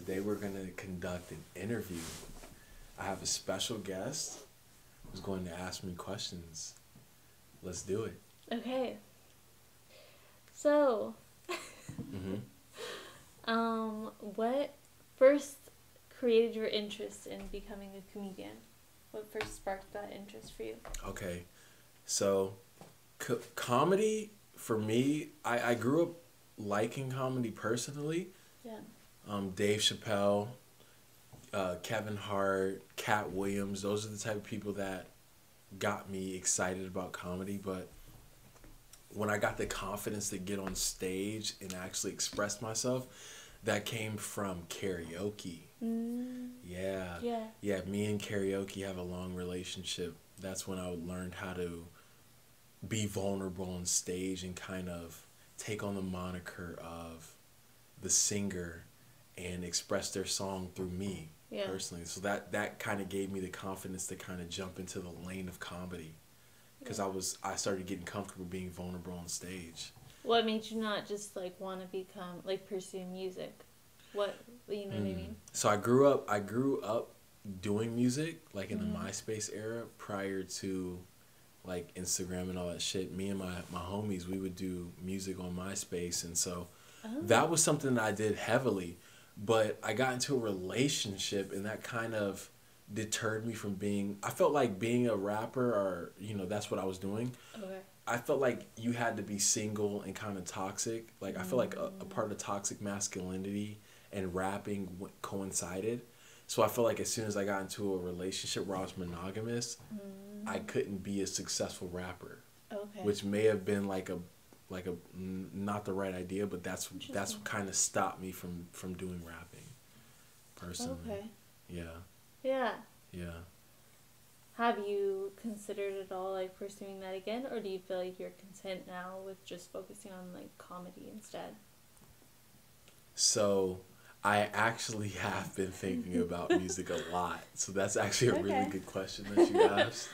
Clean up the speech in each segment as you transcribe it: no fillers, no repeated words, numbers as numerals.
today we're going to conduct an interview. I have a special guest who's going to ask me questions. Let's do it. Okay. So, what first created your interest in becoming a comedian? What first sparked that interest for you? Okay. So, comedy, for me, I grew up liking comedy personally. Yeah. Dave Chappelle, Kevin Hart, Cat Williams, those are the type of people that got me excited about comedy. But when I got the confidence to get on stage and actually express myself, that came from karaoke. Yeah. Yeah, me and karaoke have a long relationship. That's when I learned how to be vulnerable on stage and kind of take on the moniker of the singer and express their song through me personally. So that kind of gave me the confidence to kind of jump into the lane of comedy because I started getting comfortable being vulnerable on stage. What made you not just want to become pursue music? What what I mean? So I grew up doing music in the MySpace era prior to Instagram and all that shit. Me and my homies, we would do music on MySpace, and so that was something that I did heavily. But I got into a relationship, and that kind of deterred me from being. I felt like being a rapper, or that's what I was doing. Okay. I felt like you had to be single and kind of toxic. I feel like a part of toxic masculinity and rapping coincided. So I feel like as soon as I got into a relationship where I was monogamous, I couldn't be a successful rapper. Okay. Which may have been not the right idea, but that's what kind of stopped me from doing rapping personally. Okay. Yeah. Yeah. Yeah. Have you considered at all pursuing that again, or do you feel like you're content now with just focusing on comedy instead? So I actually have been thinking about music a lot. So that's actually a really good question that you asked.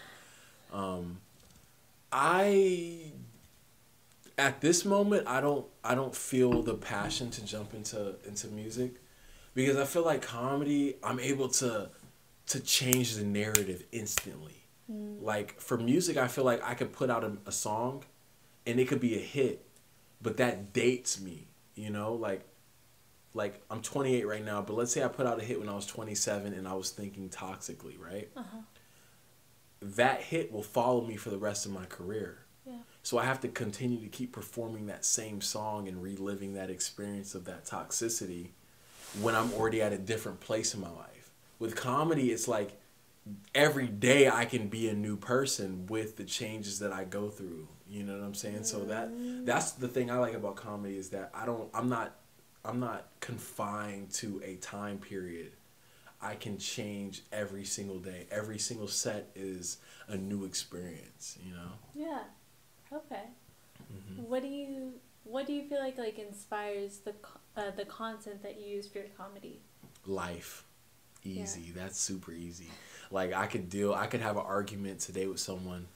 At this moment, I don't feel the passion to jump into music because I feel like comedy, I'm able to change the narrative instantly. For music, I feel like I could put out a song and it could be a hit, but that dates me, I'm 28 right now, but let's say I put out a hit when I was 27 and I was thinking toxically, right? That hit will follow me for the rest of my career. Yeah. So I have to continue to keep performing that same song and reliving that experience of that toxicity when I'm already at a different place in my life. With comedy, it's like every day I can be a new person with the changes that I go through. You know what I'm saying? So that's the thing I like about comedy is that I'm not confined to a time period. I can change every single day. Every single set is a new experience, Yeah. Okay. What do you feel like inspires the content that you use for your comedy? Life. Easy. Yeah. That's super easy. I could have an argument today with someone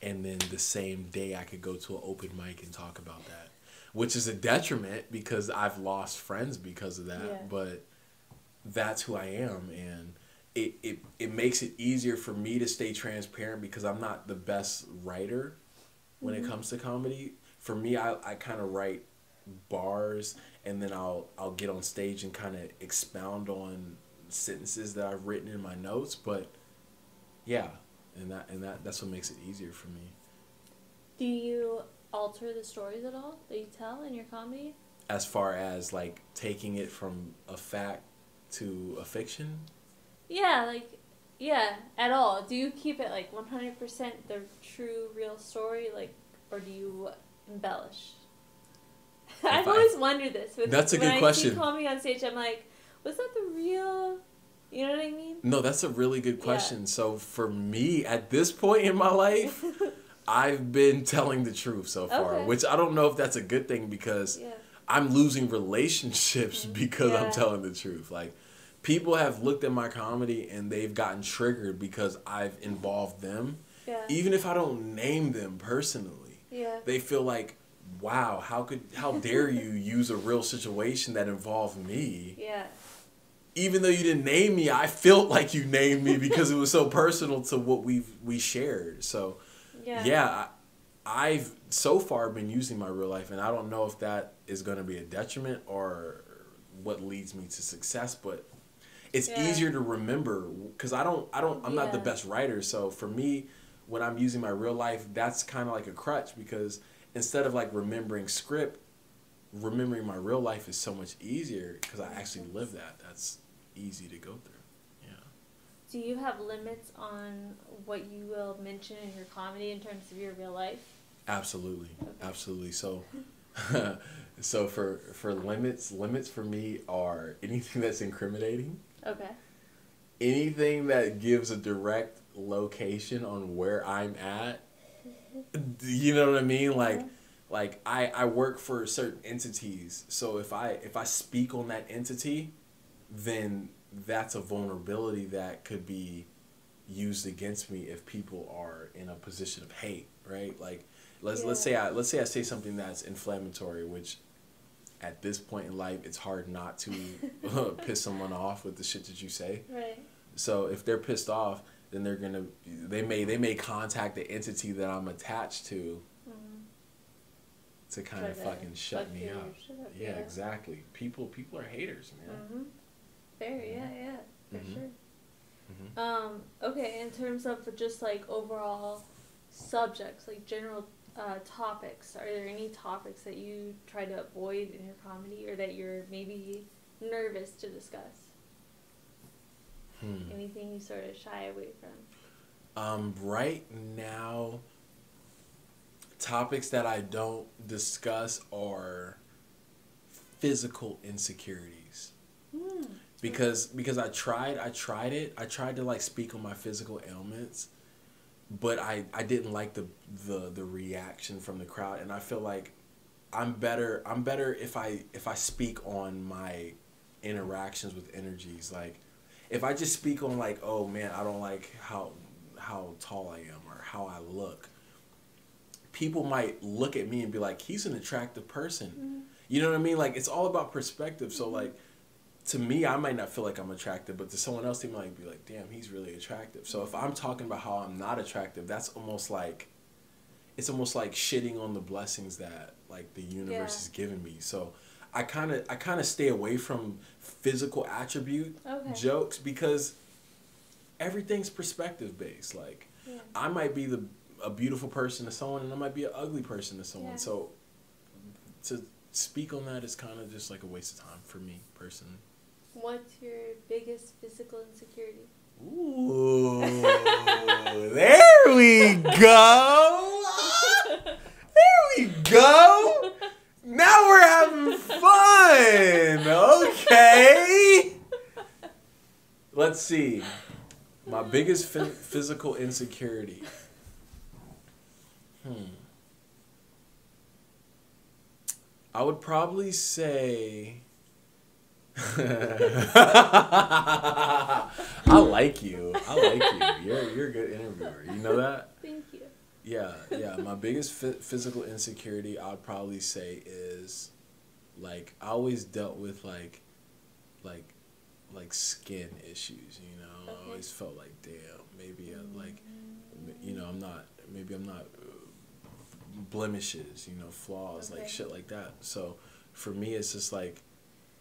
and then the same day I could go to an open mic and talk about that. Which is a detriment because I've lost friends because of that, but that's who I am, and it makes it easier for me to stay transparent because I'm not the best writer when it comes to comedy. For me, I kind of write bars and then I'll get on stage and kind of expound on sentences that I've written in my notes, but yeah, and that's what makes it easier for me. Do you alter the stories at all that you tell in your comedy? As far as taking it from a fact to a fiction? Yeah, at all. Do you keep it 100% the true real story, or do you embellish? I've always wondered this. That's a good question. When I see comedy on stage, I'm like, was that the real? You know what I mean? No, that's a really good question. Yeah. So for me, at this point in my life, I've been telling the truth so far, which I don't know if that's a good thing because I'm losing relationships because I'm telling the truth. People have looked at my comedy and they've gotten triggered because I've involved them. Yeah. Even if I don't name them personally. Yeah. They feel like, wow, how dare you use a real situation that involved me even though you didn't name me, I felt like you named me because it was so personal to what we shared. So, yeah, I've so far been using my real life, and I don't know if that is going to be a detriment or what leads me to success, but it's easier to remember because I'm not the best writer. So for me, when I'm using my real life, that's kind of like a crutch because instead of like remembering script, remembering my real life is so much easier because I actually live that. That's easy to go through. Yeah. Do you have limits on what you will mention in your comedy in terms of your real life? Absolutely. Okay. Absolutely. So so for limits for me are anything that's incriminating. Okay. Anything that gives a direct location on where I'm at. You know what I mean? Like I work for certain entities. So if I speak on that entity, then that's a vulnerability that could be used against me if people are in a position of hate, right? Like let's say I say something that's inflammatory, which at this point in life it's hard not to piss someone off with the shit that you say. Right. So if they're pissed off, then they may contact the entity that I'm attached to to kind of fucking shut me up. Yeah, exactly. People are haters, man. Mm-hmm. Fair, yeah, for sure. Mm-hmm. Okay, in terms of just like overall subjects, like general topics, are there any topics that you try to avoid in your comedy or that you're maybe nervous to discuss? Anything you sort of shy away from? Right now, topics that I don't discuss are physical insecurities. Because I tried it. I tried to like speak on my physical ailments, but I didn't like the reaction from the crowd, and I feel like I'm better if I speak on my interactions with energies. Like if I just speak on like, oh man, I don't like how tall I am or how I look, people might look at me and be like, he's an attractive person. You know what I mean? Like it's all about perspective. So like to me, I might not feel like I'm attractive, but to someone else, they might be like, damn, he's really attractive. So if I'm talking about how I'm not attractive, that's almost like, it's almost like shitting on the blessings that like the universe has given me. So I kind of stay away from physical attribute jokes because everything's perspective based. Like I might be a beautiful person to someone, and I might be an ugly person to someone. So to speak on that is kind of just like a waste of time for me personally. What's your biggest physical insecurity? Ooh, there we go. There we go. Now we're having fun. Okay. Let's see. My biggest physical insecurity. I would probably say I like you. You're a good interviewer. You know that? Thank you. Yeah. My biggest physical insecurity, I'd probably say, is like I always dealt with like skin issues. You know, I always felt like, damn, maybe I'm not blemishes. You know, flaws, like shit like that. So for me, it's just like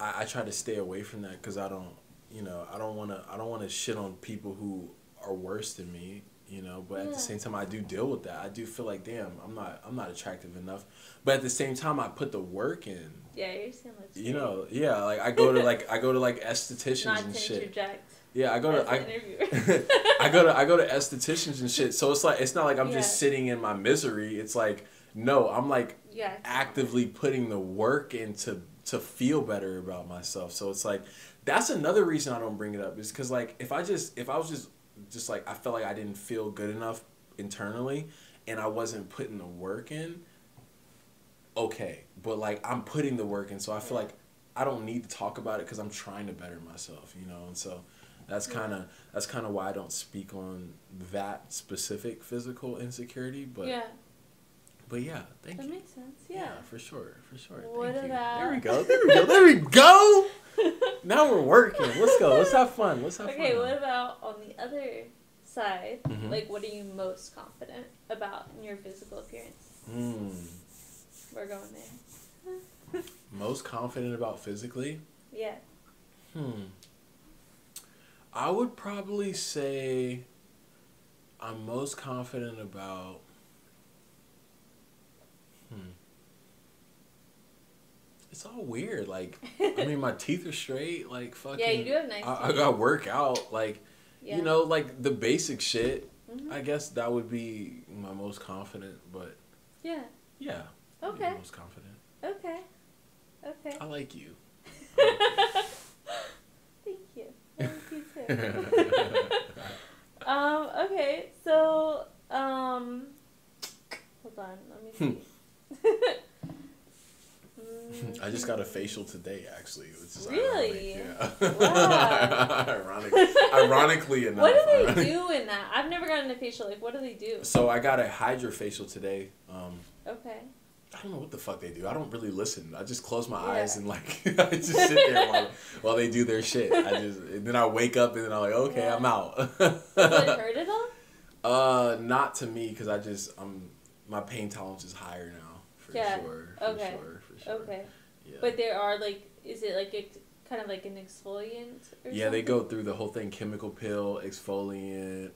I try to stay away from that because I don't want to shit on people who are worse than me, you know, but at the same time I do deal with that. I do feel like, damn, I'm not attractive enough. But at the same time I put the work in. Yeah, you're saying like you know, like I go to estheticians and shit. Interject. Yeah, I go to estheticians and shit. So it's not like I'm just sitting in my misery. It's like, no, I'm like actively putting the work in to feel better about myself. So it's like that's another reason I don't bring it up is because like if I was just like I felt like I didn't feel good enough internally and I wasn't putting the work in, okay, but like I'm putting the work in, so I feel like I don't need to talk about it because I'm trying to better myself, you know. And so that's kind of why I don't speak on that specific physical insecurity, but thank you. That makes sense. Yeah. Yeah, for sure. What Thank you. about... There we go. Now we're working. Let's go. Let's have fun. Let's have fun. Okay, what about on the other side? Mm-hmm. Like, what are you most confident about in your physical appearance? We're going there. Most confident about physically? Yeah. I would probably say I'm most confident about... It's all weird. Like, I mean, my teeth are straight. Like, fucking... Yeah, you do have nice teeth. I got work out. Like, yeah. you know, like the basic shit. Mm-hmm. I guess that would be my most confident, but... Yeah. Yeah. Okay. Most confident. Okay. I like you. Thank you. I like you too. Okay, so, hold on, let me see. I just got a facial today, actually. Which is really? Ironic. Yeah. Wow. Ironically enough. What do they do in that? I've never gotten a facial. Like, what do they do? So I got a hydrofacial today. Okay. I don't know what the fuck they do. I don't really listen. I just close my eyes and like I just sit there while they do their shit. And then I wake up and then I'm like, okay, I'm out. Does it hurt at all? Not to me because my pain tolerance is higher now for sure. For sure. Okay. Yeah. But there are like, is it like kind of like an exfoliant or Yeah, something? they go through the whole thing: chemical peel, exfoliant,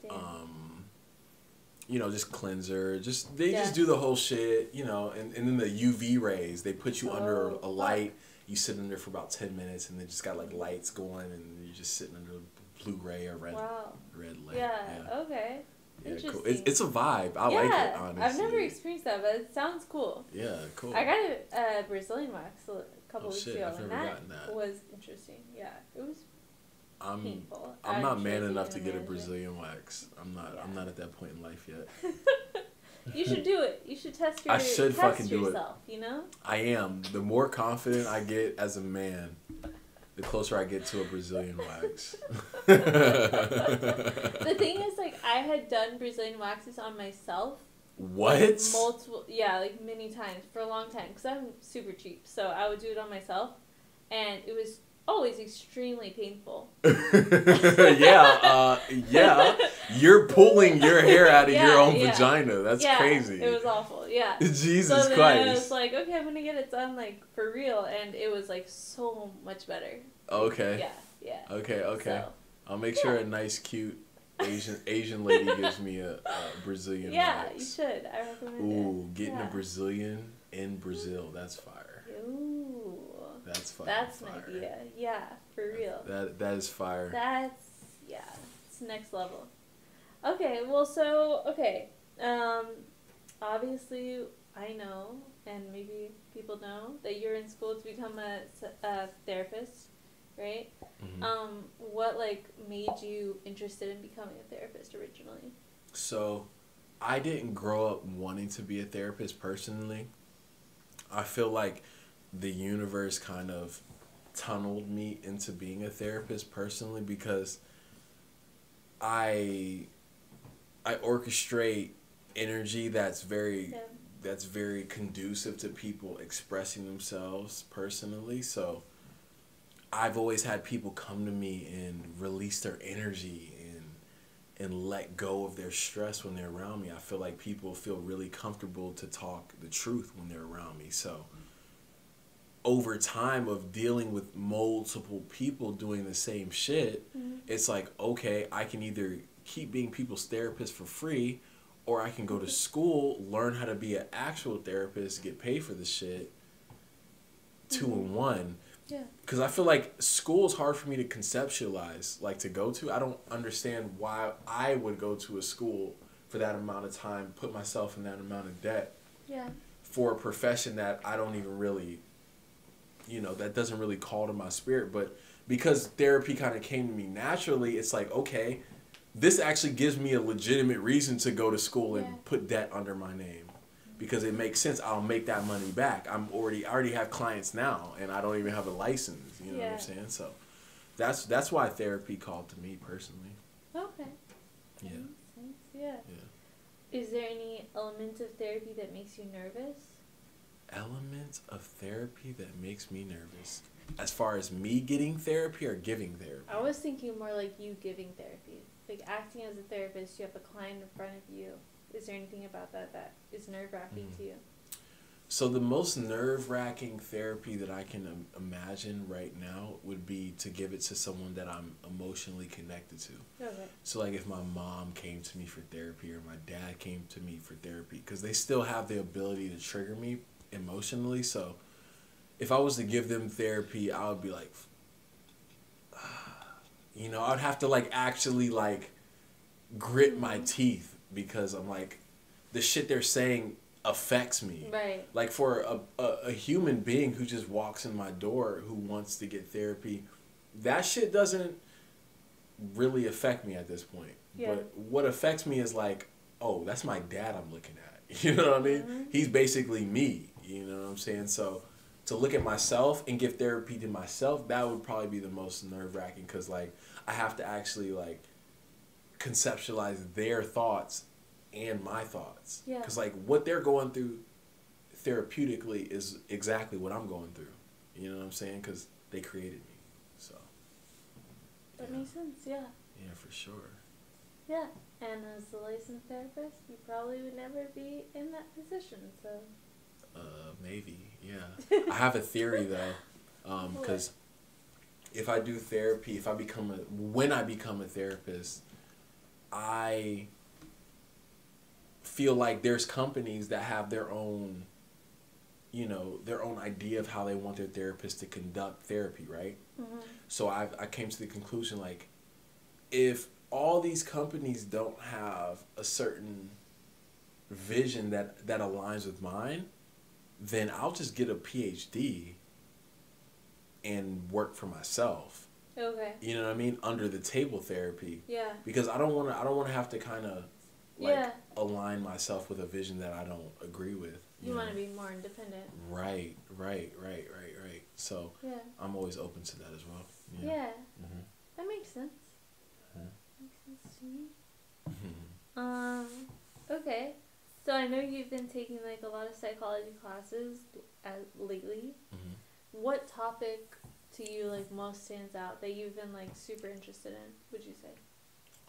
you know, just cleanser. They just do the whole shit, you know, and then the UV rays. They put you under a light. You sit in there for about 10 minutes, and they just got like lights going, and you're just sitting under blue ray or red light. Yeah. Okay. Yeah, cool. It's a vibe. I like it, honestly. I've never experienced that, but it sounds cool. Yeah, cool. I got a Brazilian wax a couple weeks ago, I've never gotten that. Was interesting. Yeah, it was painful. I'm not man enough to get a Brazilian wax. I'm not at that point in life yet. You should do it. You should test I should fucking do yourself, you know? I am. The more confident I get as a man, the closer I get to a Brazilian wax. The thing is, like, I had done Brazilian waxes on myself. What? Like many times for a long time, because I'm super cheap. So I would do it on myself, and it was always extremely painful. Yeah. You're pulling your hair out of your own vagina. That's crazy. It was awful. Yeah. Jesus so then Christ. I was like, okay, I'm gonna get it done like for real, and it was like so much better. Okay. Yeah. Okay. So, I'll make sure a nice, cute Asian lady gives me a Brazilian wax. Yeah, you should. I recommend it. Ooh, getting a Brazilian in Brazil. That's fire. Ooh. That's fire. That's an idea. Yeah, for real. That is fire. It's next level. Okay, obviously I know, and maybe people know, that you're in school to become a therapist, right? Mm-hmm. What made you interested in becoming a therapist originally? So, I didn't grow up wanting to be a therapist personally. I feel like the universe kind of tunneled me into being a therapist personally because I orchestrate energy that's very conducive to people expressing themselves personally. So I've always had people come to me and release their energy and let go of their stress when they're around me. I feel like people feel really comfortable to talk the truth when they're around me. So over time of dealing with multiple people doing the same shit, it's like, okay, I can either keep being people's therapist for free, or I can go to school, learn how to be an actual therapist, get paid for the shit, 2 in 1. Yeah. Because I feel like school is hard for me to conceptualize, to go to. I don't understand why I would go to a school for that amount of time, put myself in that amount of debt for a profession that I don't even really, that doesn't really call to my spirit. But because therapy kind of came to me naturally, it's like, okay, this actually gives me a legitimate reason to go to school and put debt under my name. Because it makes sense. I'll make that money back. I already have clients now, and I don't even have a license. You know what I'm saying? So that's why therapy called to me personally. Okay. Yeah. That makes sense. Yeah. Is there any element of therapy that makes you nervous? Element of therapy that makes me nervous. as far as me getting therapy or giving therapy? I was thinking more like you giving therapy. Like acting as a therapist, you have a client in front of you. Is there anything about that is nerve-wracking to you? So the most nerve-wracking therapy that I can imagine right now would be to give it to someone that I'm emotionally connected to. Okay. So like if my mom came to me for therapy or my dad came to me for therapy, because they still have the ability to trigger me emotionally. So if I was to give them therapy, I would be like, you know, I'd have to like actually like grit my teeth because I'm like, the shit they're saying affects me. Right. Like for a human being who just walks in my door who wants to get therapy, that shit doesn't really affect me at this point. Yeah. But what affects me is like, oh, that's my dad I'm looking at. You know what I mean? He's basically me. You know what I'm saying? So to look at myself and give therapy to myself, that would probably be the most nerve-wracking because like I have to actually like conceptualize their thoughts and my thoughts. Yeah. Because like what they're going through therapeutically is exactly what I'm going through. You know what I'm saying? Because they created me. So. That makes sense, yeah. Yeah, for sure. Yeah, and as a licensed therapist, you probably would never be in that position, so. Maybe, yeah. I have a theory though, because if I do therapy, when I become a therapist, I feel like there's companies that have their own, you know, their own idea of how they want their therapist to conduct therapy, right? Mm-hmm. So I came to the conclusion, like, if all these companies don't have a certain vision that aligns with mine, then I'll just get a PhD and work for myself. Okay. You know what I mean? Under the table therapy. Yeah. Because I don't want to have to kind of like align myself with a vision that I don't agree with. You want to be more independent. Right. So I'm always open to that as well. Yeah. Mm-hmm. That makes sense. Makes sense to me. Okay. So I know you've been taking like a lot of psychology classes lately. Mm-hmm. What topic to you like most stands out that you've been like super interested in, would you say?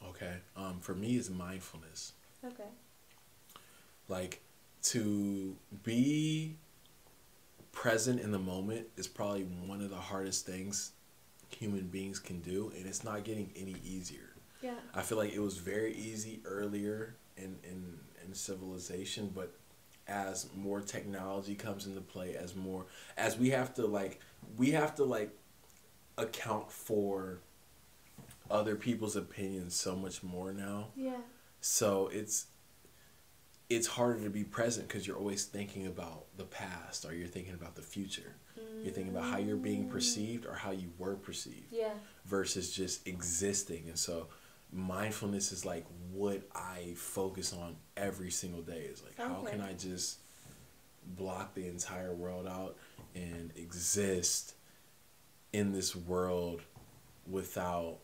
Okay. For me is mindfulness. Okay. Like to be present in the moment is probably one of the hardest things human beings can do, and it's not getting any easier. Yeah. I feel like it was very easy earlier in civilization, but as more technology comes into play, as we have to account for other people's opinions so much more now. Yeah. So it's harder to be present because you're always thinking about the past, or you're thinking about the future. You're thinking about how you're being perceived or how you were perceived. Yeah. Versus just existing. And so mindfulness is like what I focus on every single day. Is like, how can I just block the entire world out and exist in this world without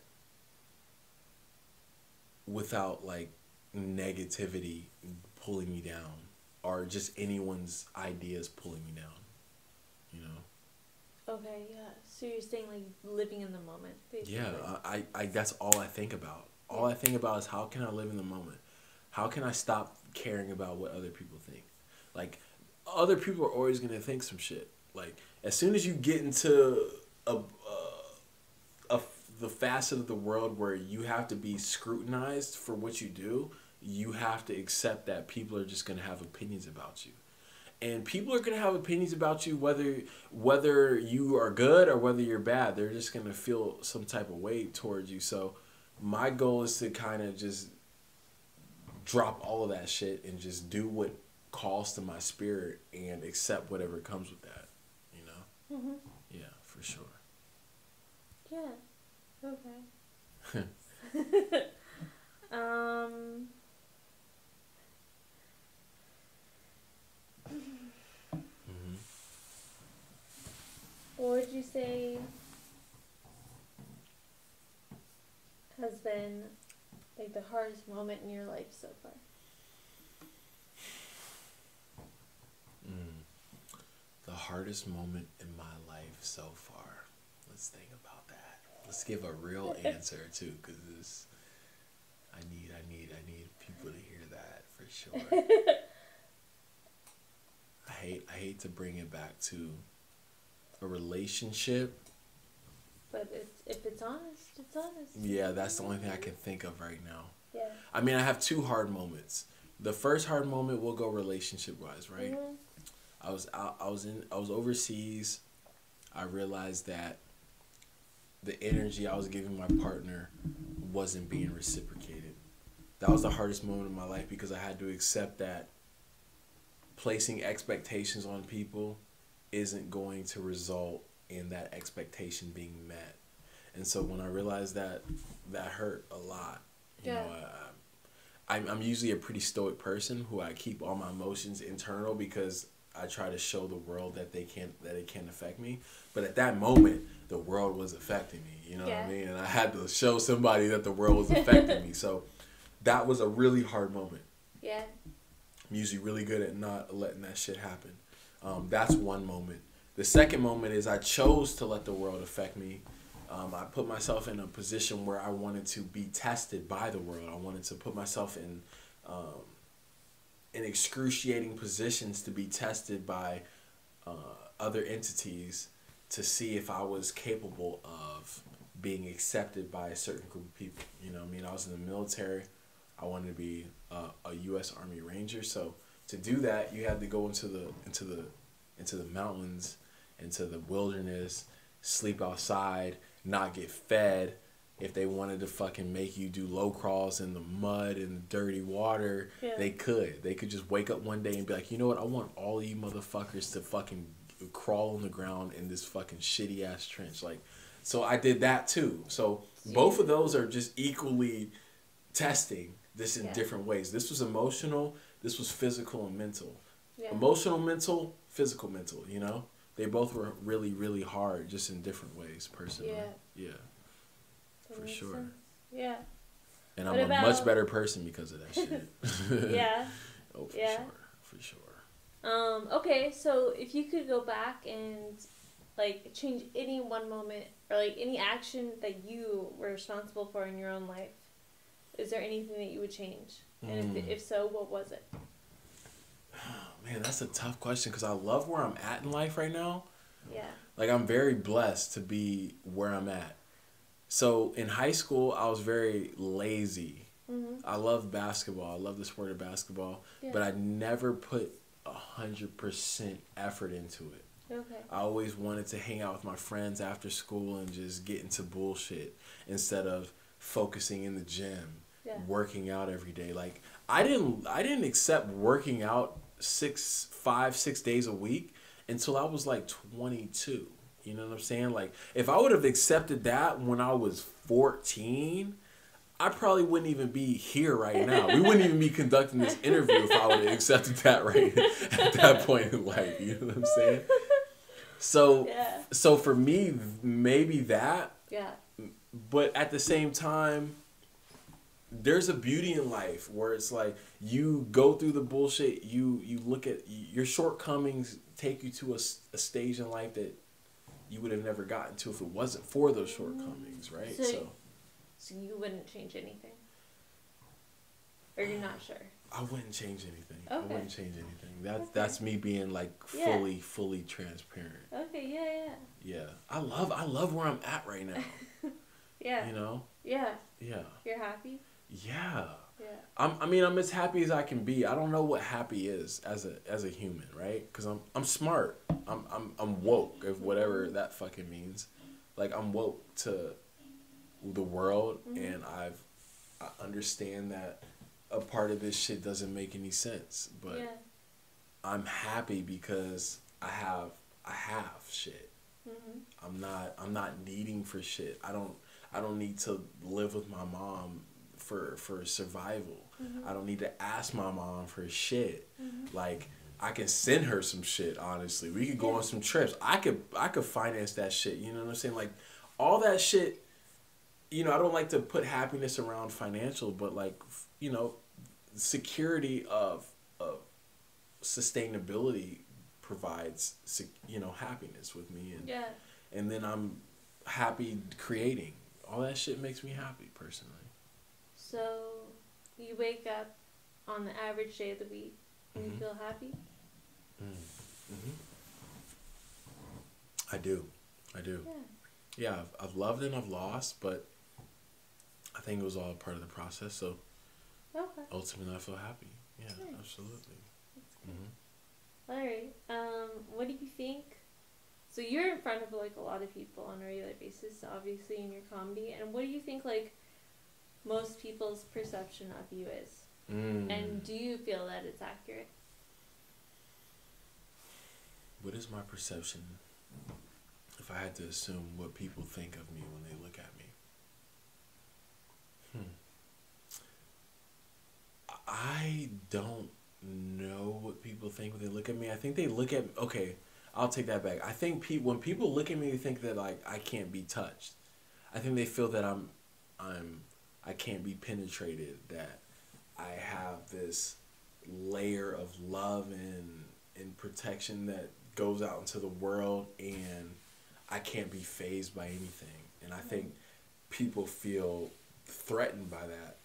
like negativity pulling me down, or just anyone's ideas pulling me down, you know? Okay, yeah. So you're saying like living in the moment, basically. Yeah, I that's all I think about. All I think about is how can I live in the moment? How can I stop caring about what other people think? Like, other people are always going to think some shit. Like, as soon as you get into the facet of the world where you have to be scrutinized for what you do, you have to accept that people are just going to have opinions about you. And people are going to have opinions about you whether you are good or whether you're bad. They're just going to feel some type of way towards you. So my goal is to kind of just drop all of that shit and just do what calls to my spirit and accept whatever comes with that, you know? Mm-hmm. Yeah, for sure. Yeah. Okay. What would you say has been like the hardest moment in your life so far? The hardest moment in my life so far. let's think about that. Let's give a real answer too, because I need people to hear that for sure. I hate to bring it back to a relationship. But if it's honest, it's honest. Yeah, that's the only thing I can think of right now. Yeah. I mean, I have two hard moments. The first hard moment will go relationship wise, right? Mm-hmm. I was overseas. I realized that the energy I was giving my partner wasn't being reciprocated. That was the hardest moment of my life because I had to accept that placing expectations on people isn't going to result in that expectation being met. And so when I realized that, that hurt a lot. You know, I'm usually a pretty stoic person who I keep all my emotions internal because I try to show the world that it can't affect me. But at that moment, the world was affecting me. You know what I mean? And I had to show somebody that the world was affecting me. So that was a really hard moment. Yeah. I'm usually really good at not letting that shit happen. That's one moment. The second moment is I chose to let the world affect me. I put myself in a position where I wanted to be tested by the world. I wanted to put myself in excruciating positions to be tested by other entities to see if I was capable of being accepted by a certain group of people. You know what I mean? I was in the military. I wanted to be a U.S. Army Ranger. So to do that, you had to go into the mountains, into the wilderness, sleep outside, not get fed. If they wanted to fucking make you do low crawls in the mud and the dirty water, they could. They could just wake up one day and be like, you know what? I want all of you motherfuckers to fucking crawl on the ground in this fucking shitty ass trench. Like, so I did that too. So both of those are just equally testing this in different ways. This was emotional. This was physical and mental. Yeah. Emotional, mental, physical, mental, you know? They both were really, really hard, just in different ways, personally. Yeah. For sure. Sense. Yeah. And I'm a much better person because of that shit. Yeah. Oh, for sure. For sure. Okay, so if you could go back and, like, change any one moment or, like, any action that you were responsible for in your own life, is there anything that you would change? And if so, what was it? Man, that's a tough question because I love where I'm at in life right now. Yeah. Like, I'm very blessed to be where I'm at. So, in high school, I was very lazy. Mm-hmm. I love basketball. I love the sport of basketball. Yeah. But I never put 100% effort into it. Okay. I always wanted to hang out with my friends after school and just get into bullshit instead of focusing in the gym, working out every day. Like, I didn't accept working out 6 days a week until I was like 22. You know what I'm saying? Like, if I would have accepted that when I was 14, I probably wouldn't even be here right now. We wouldn't even be conducting this interview if I would have accepted that right at that point in life. You know what I'm saying? So for me, maybe that. Yeah. But at the same time, there's a beauty in life where it's like you go through the bullshit, you look at your shortcomings, take you to a stage in life that you would have never gotten to if it wasn't for those shortcomings, right? So you wouldn't change anything? Or you're not sure? I wouldn't change anything. Okay. I wouldn't change anything. That's me being like fully transparent. Okay, Yeah. I love where I'm at right now. Yeah. You know? Yeah. Yeah. You're happy? Yeah. I'm as happy as I can be. I don't know what happy is as a human, right? Because I'm smart. I'm woke, if whatever that fucking means. Like, I'm woke to the world, and I understand that a part of this shit doesn't make any sense. But I'm happy because I have shit. Mm-hmm. I'm not needing for shit. I don't need to live with my mom for survival. Mm-hmm. I don't need to ask my mom for shit. Mm-hmm. Like, I can send her some shit, honestly. We could go on some trips. I could finance that shit. You know what I'm saying? Like, all that shit, you know, I don't like to put happiness around financial, but, like, you know, security of sustainability provides, you know, happiness with me. And then happy creating. All that shit makes me happy, personally. So, you wake up on the average day of the week and you feel happy? Mm-hmm. I do. Yeah. Yeah, I've loved and I've lost, but I think it was all part of the process. So Okay. ultimately, I feel happy. Yeah, Nice. absolutely. That's good. Mm-hmm. All right. What do you think? So you're in front of like a lot of people on a regular basis, obviously in your comedy. And what do you think like most people's perception of you is? And do you feel that it's accurate? What is my perception? If I had to assume what people think of me when they look at me, I don't know what people think when they look at me. I think they look at, okay, I'll take that back. I think when people look at me, they think that like I can't be touched. I think they feel that I can't be penetrated. That I have this layer of love and protection that goes out into the world, and I can't be fazed by anything. And I think people feel threatened by that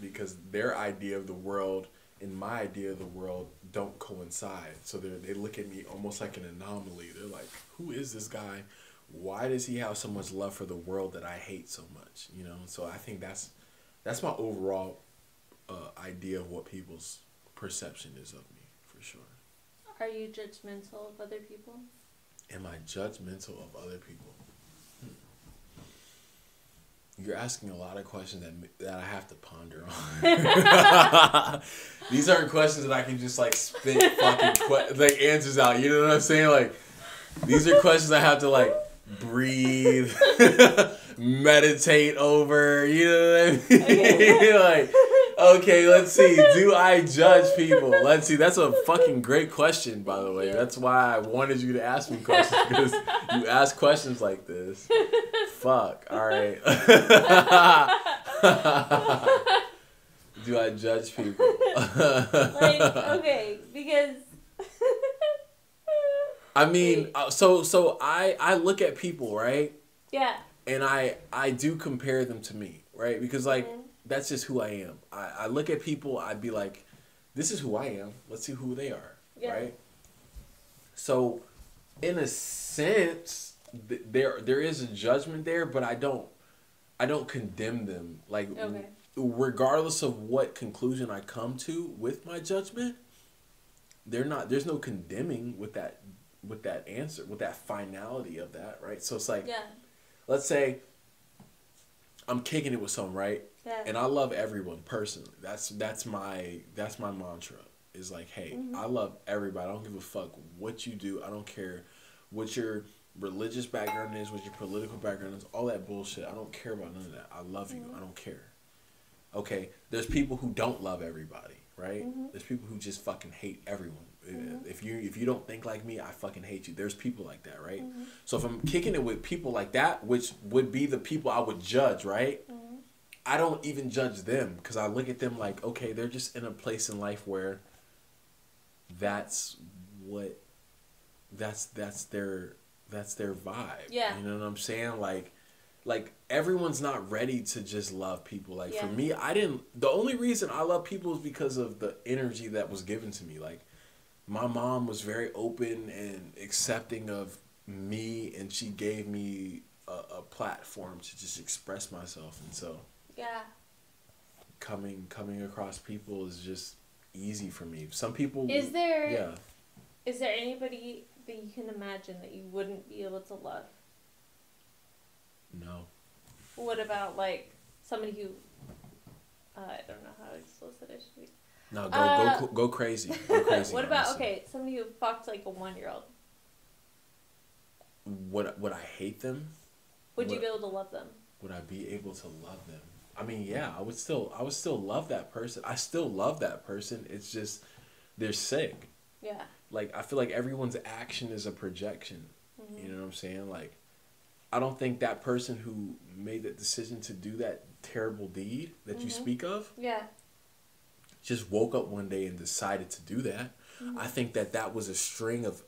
because their idea of the world and my idea of the world don't coincide. So they look at me almost like an anomaly. They're like, who is this guy? Why does he have so much love for the world that I hate so much? You know? So I think that's my overall idea of what people's perception is of me, for sure. Are you judgmental of other people? Am I judgmental of other people? You're asking a lot of questions that I have to ponder on. These aren't questions that I can just like spit fucking like answers out. You know what I'm saying? Like, these are questions I have to like breathe, meditate over. You know what I mean? Okay. Like, okay, let's see. Do I judge people? Let's see. That's a fucking great question, by the way. Yeah. That's why I wanted you to ask me questions, because you ask questions like this. Fuck. All right. Do I judge people? Like, okay, because I mean, so I look at people, right? Yeah. And I do compare them to me, right? Because like that's just who I am. I look at people, I'd be like, this is who I am. Let's see who they are, right? So, in a sense, there is a judgment there, but I don't condemn them. Like, regardless of what conclusion I come to with my judgment, there's no condemning with that answer, with that finality of that, right? So it's like, let's say I'm kicking it with someone, right? Yeah. And I love everyone personally. That's my mantra. Is like, hey, I love everybody. I don't give a fuck what you do. I don't care what your religious background is, what your political background is, all that bullshit. I don't care about none of that. I love you. I don't care. Okay, there's people who don't love everybody, right? There's people who just fucking hate everyone. If you don't think like me, I fucking hate you. There's people like that, right? So if I'm kicking it with people like that, which would be the people I would judge, right? I don't even judge them, because I look at them like, okay, they're just in a place in life where that's their vibe. Yeah. You know what I'm saying? Like everyone's not ready to just love people. Like for me, the only reason I love people is because of the energy that was given to me. Like, my mom was very open and accepting of me, and she gave me a platform to just express myself. And so coming across people is just easy for me. Some people Is there anybody that you can imagine that you wouldn't be able to love? No. What about like somebody who I don't know how explicit I should be. No, go crazy. Go crazy. What about somebody who fucked like a 1-year-old? Would I hate them? Would you be able to love them? Would I be able to love them? I mean, yeah, I would still love that person. I still love that person. It's just they're sick. Yeah. Like, I feel like everyone's action is a projection. You know what I'm saying? Like, I don't think that person who made that decision to do that terrible deed that you speak of just woke up one day and decided to do that. I think that was a string of